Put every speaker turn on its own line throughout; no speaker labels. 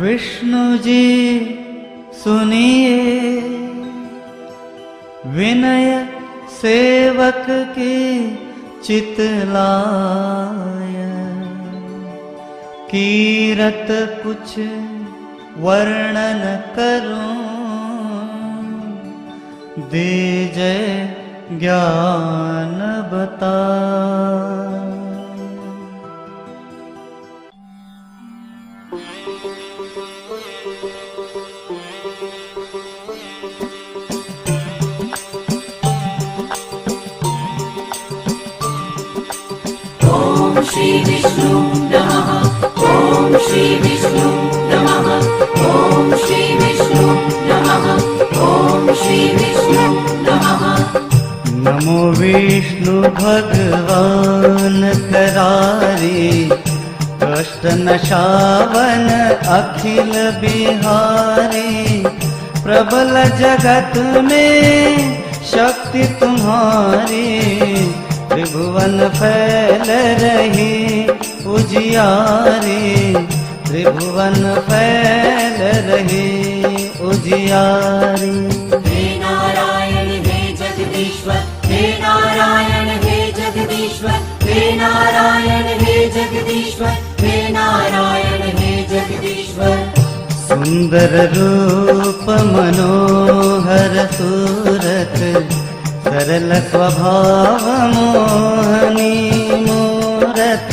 विष्णु जी सुनिए, विनय सेवक की चितलाय, कीरत कुछ वर्णन करूं, दीजै ज्ञान बता।
ओम श्री विष्णु नमः, ओम श्री विष्णु नमः, ओम श्री विष्णु नमः, ओम श्री विष्णु नमः।
नमो विष्णु भगवान करारी, कष्ट नशावन अखिल बिहारी, प्रबल जगत में शक्ति तुम्हारी, त्रिभुवन फैल रही उजियारी, त्रिभुवन फैल रही उजियारी।
हे नारायण हे जगदीश्वर, हे नारायण हे जगदीश्वर, हे नारायण हे जगदीश्वर, हे नारायण हे जगदीश्वर।
सुंदर रूप मनोहर सूरत, सरल स्वभाव मोहनी मूरत,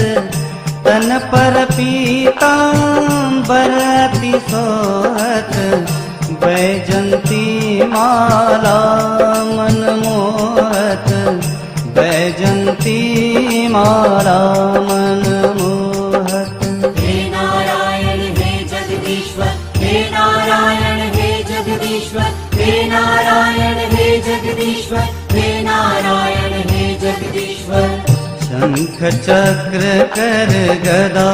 तन पर पीतांबर अति सोहत, बैजंती माला मन मोहत, बैजंती माला मन मोहत।
हे नारायण हे जगदीश्वर, हे नारायण हे जगदीश्वर, हे नारायण हे जगदीश्वर, हे नारायण हे जगदीश्वर।
शंख चक्र कर गदा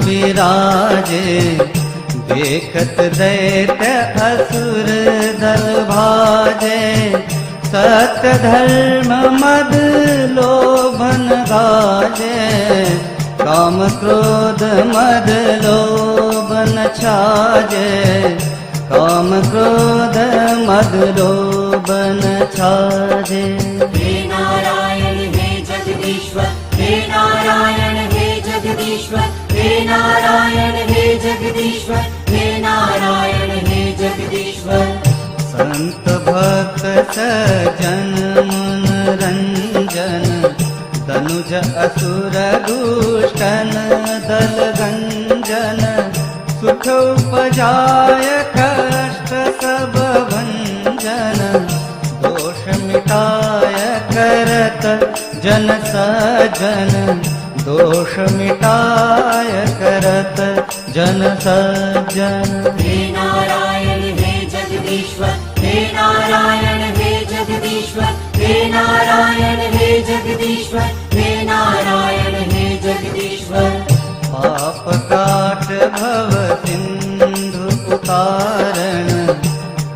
विराजे, देखत दैत्य असुर दल भाजे, सत्य धर्म मद लोभन गाजे, काम क्रोध मद लोभन छाजे, काम क्रोध मद लोभन छाजे।
हे नारायण हे जगदीश्वर, हे नारायण हे जगदीश्वर, हे नारायण हे जगदीश्वर, हे नारायण हे जगदीश्वर।
संत भक्त सज्जन मन रंजन, तनुज असुर दुष्टन दल गंजन, सुख उपजाय कष्ट सब भंजन, दोष मिटाय करत जन सज्जन, दोष मिटाय करत जन सज्जन।
हे नारायण हे जगदीश्वर, हे नारायण हे जगदीश्वर, हे नारायण हे जगदीश्वर, हे नारायण हे जगदीश्वर।
पाप काट भव सिंधु उतारण,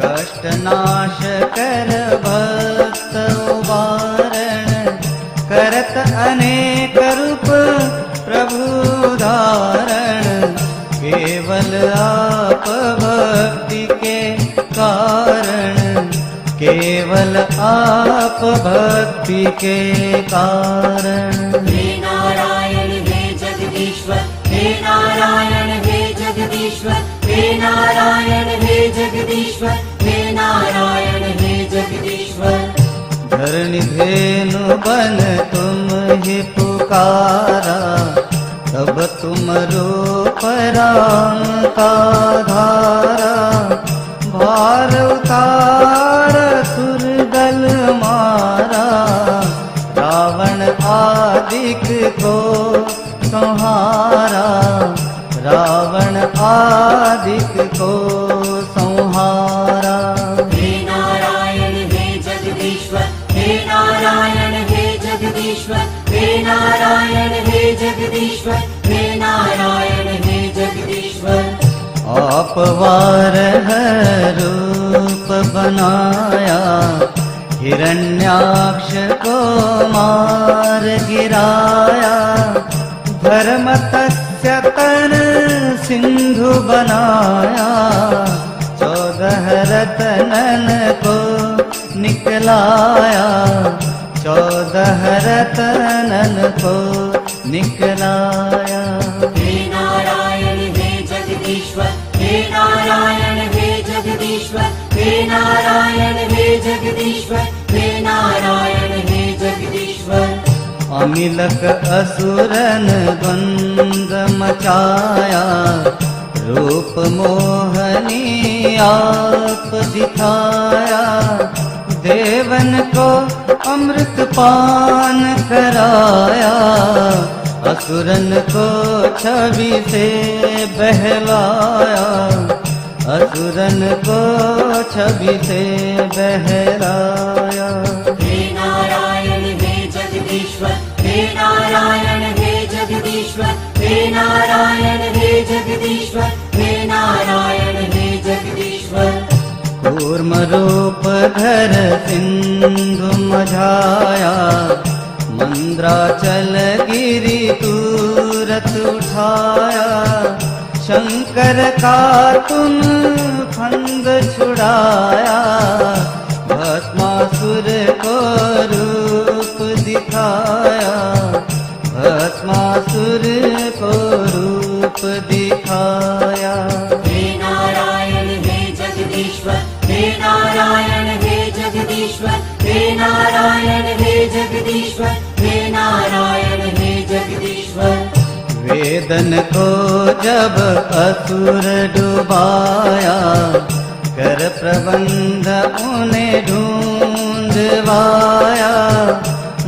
कष्ट नाश कर भक्त उबारण, करत अनेक रूप प्रभु धारण, केवल आप भक्ति के कारण, केवल आप भक्ति के कारण।
हे नारायण हे जगदीश्वर, हे नारायण हे जगदीश्वर, हे नारायण हे जगदीश्वर, हे नारायण हे जगदीश्वर।
धरणी धेनु बन तुम ही पुकारा, तब तुम रूप राम का धारा, भार उतार सुर दल मारा, रावण आदिक को संहारा, रावण आदिक को संहारा।
हे नारायण हे जगदीश्वर, हे नारायण हे जगदीश्वर, हे नारायण हे जगदीश्वर, हे नारायण हे जगदीश्वर।
आप वारह रूप बनाया, हिरण्याक्ष को मार गिराया, धर्म तस्य तन सिंधु बनाया, 14 रत्नन को निकलाया, 14 रत्नन को निकलाया।
हे नारायण हे जगदीश्वर, हे नारायण हे जगदीश्वर, हे नारायण हे जगदीश्वर, हे नारायण हे जगदीश्वर।
अमिलक असुरन द्वंद मचाया, रूप मोहनी आप दिखाया, देवन को अमृत पान कराया, असुरन को छवि से बहलाया, असुरन को छवि से बहलाया।
हे नारायण हे जगदीश्वर, हे नारायण हे जगदीश्वर, हे नारायण हे जगदीश्वर, हे नारायण हे जगदीश्वर।
कूर्म रूप धर सिंधु मझाया, मंद्राचल गिरि तूरत उठाया, शंकर का तुम फंद छुड़ाया, भस्मासुर को रूप दिखाया, भस्मासुर को रूप दिखाया।
हे नारायण हे जगदीश्वर, हे नारायण हे जगदीश्वर, हे नारायण हे जगदीश्वर, हे नारायण हे जगदीश्वर।
वेदन को जब असुर डुबाया, कर प्रबंध उन्हें ढूंढवाया,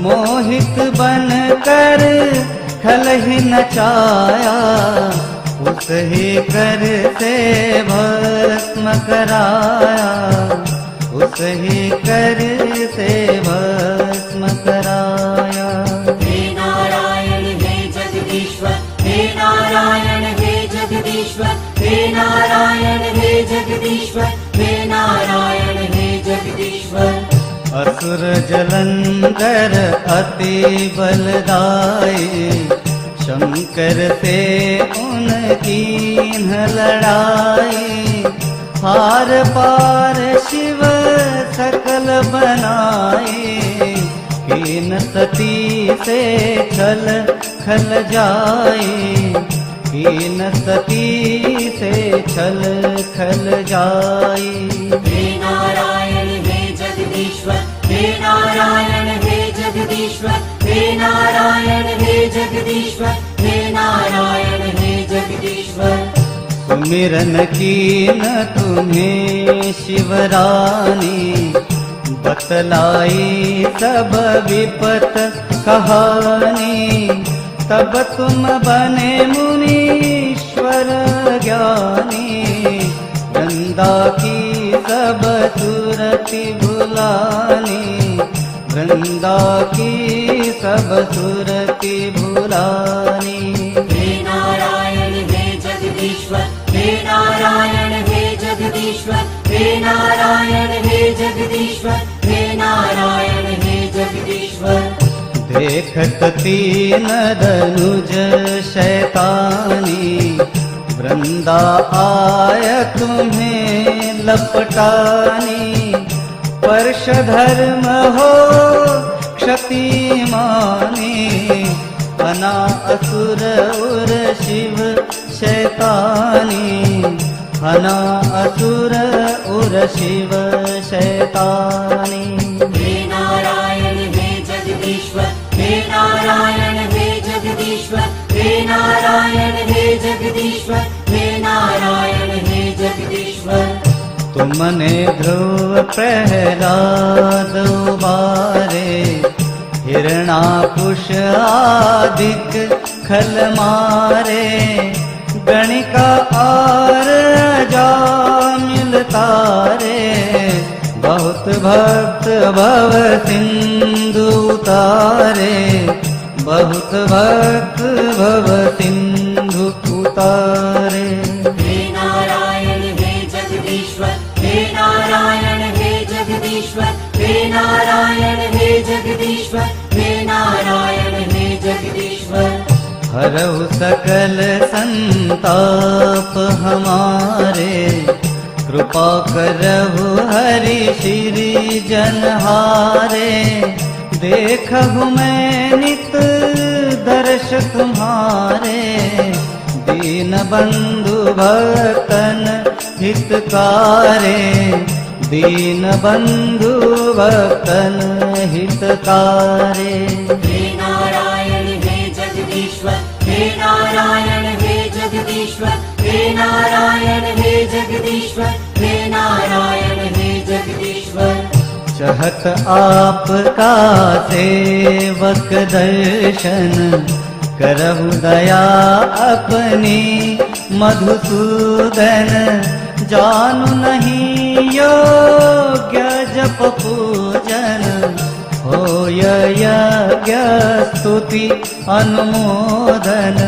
मोहित बन कर खल ही नचाया, उस ही कर से भस्म कराया, उस ही कर से भस्म कराया।
हे नारायण हे जगदीश्वर, हे नारायण हे जगदीश्वर, हे नारायण हे जगदीश्वर, हे नारायण हे जगदीश्वर।
असुर जलंधर अति बलदाई, शंकर से उनकी लड़ाई, हार पार शिव सकल बनाई, कीन सती से छल खल जाई, कीन सती से छल खल जाई।
हे नारायण हे जगदीश्वर, हे नारायण हे जगदीश्वर, हे नारायण हे जगदीश्वर, हे नारायण हे जगदीश्वर।
सुमिरन कीन तुम्हें शिवरानी, बतलाई सब विपत कहानी, तब तुम बने मुनीश्वर ज्ञानी, वृंदा की सब सुरति भुलानी, वृंदा की सब सुरति भुलानी।
हे नारायण हे जगदीश्वर, हे नारायण हे जगदीश्वर, हे नारायण हे जगदीश्वर, हे नारायण हे जगदीश्वर।
देखत तीन धनुज शैतानी, वृंदा आय तुम्हें लपटानी, स्पर्श धर्म हो क्षति मानी, अना असुर उर शिव शैतानी, अना असुर उर शिव शैतानी।
हे नारायण हे जगदीश्वर, हे नारायण हे जगदीश्वर, हे नारायण हे जगदीश्वर, हे नारायण हे जगदीश्वर।
तुमने ध्रुव प्रहलाद उबारे, हिरणाकुश आदिक खल मारे, गणिका आर जामिल तारे, बहुत भक्त भव सिंधु उतारे, बहुत भक्त भव सिंधु उतारे।
हे नारायण हे जगदीश्वर, हे नारायण हे जगदीश्वर, हे नारायण हे जगदीश्वर, हे नारायण हे जगदीश्वर।
हरहु सकल संताप हमारे, कृपा करहु हरि श्री जनहारे। देखहु मैं नित दर्श तुम्हारे, दीन बंधु भक्तन हितकारे, दीन बंधु भक्तन हितकारे।
हे नारायण हे जगदीश्वर, हे नारायण हे जगदीश्वर, हे नारायण हे जगदीश्वर, हे नारायण हे जगदीश्वर।
चहत आपका सेवक दर्शन, करहु दया अपनी मधुसूदन। जानु नहीं योग्य जप पूजन, होय यज्ञ स्तुति अनुमोदन,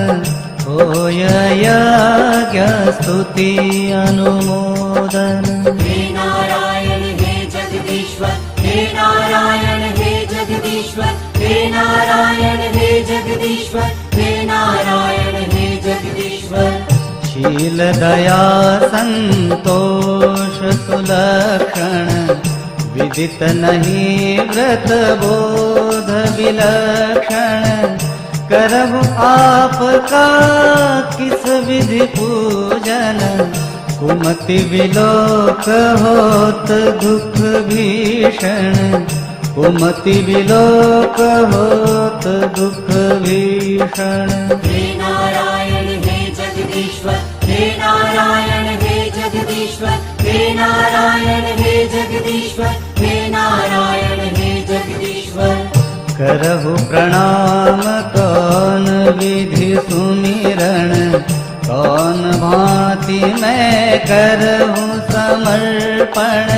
होय यज्ञ स्तुति अनुमोदन।
हे नारायण हे जगदीश्वर, हे नारायण हे जगदीश्वर, हे नारायण हे जगदीश्वर, हे नारायण हे जगदीश्वर।
शील दया संतोष सुलक्षण, विदित नहीं व्रत बोध विलक्षण। करहु आपका किस विधि पूजन, कुमति विलोक होत दुख भीषण, कुमति विलोक होत दुख भीषण।
हे नारायण हे जगदीश्वर, हे नारायण हे जगदीश्वर, हे नारायण हे जगदीश्वर, हे नारायण हे जगदीश्वर।
करहु प्रणाम कौन विधि सुमिरण, कौन भांति मैं करहु समर्पण।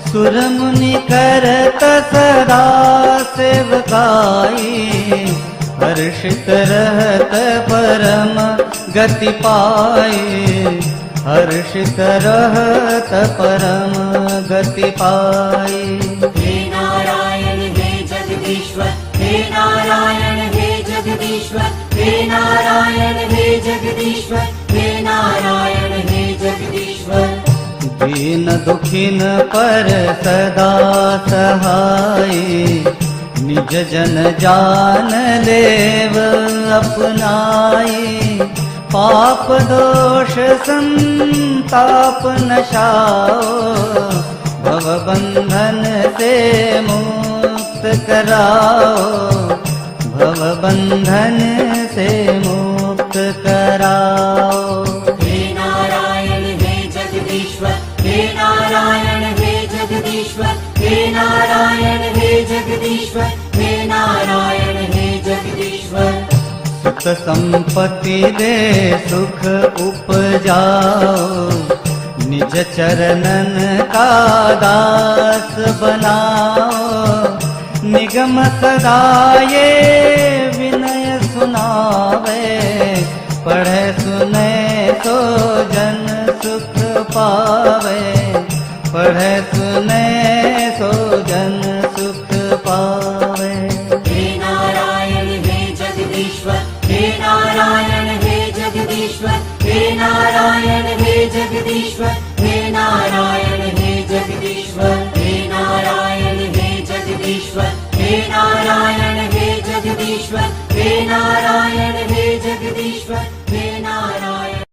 सुर मुनि करत सदा सेवकाई, हर्षित रहत परम गति पाए, हर्षित रहत परम गति पाए।
हे नारायण हे जगदीश्वर, हे नारायण हे जगदीश्वर, हे नारायण हे जगदीश्वर, हे नारायण हे जगदीश्वर।
दीन दुखिन पर सदा सहाय, निज जन जान लेव अपनाई। पाप दोष संताप नशाओ, भव बंधन से मुक्त कराओ, भव बंधन से मुक्त कराओ।
हे नारायण हे जगदीश्वर, हे नारायण हे जगदीश्वर, हे नारायण हे जगदीश्वर, हे नारायण हे जगदीश्वर।
सुख संपत्ति दे सुख उपजाओ, निज चरणन का दास बनाओ। निगम सदा ये विनय सुनावे, पढ़े सुने तो जन सुख पावे, पढ़े सुने तो जन सुख पावे।
हे नारायण हे जगदीश्वर, हे नारायण हे जगदीश्वर, हे नारायण हे जगदीश्वर, हे नारायण हे जगदीश्वर। हे नारायण हे जगदीश्वर, हे नारायण हे जगदीश्वर, हे नारायण हे जगदीश्वर, हे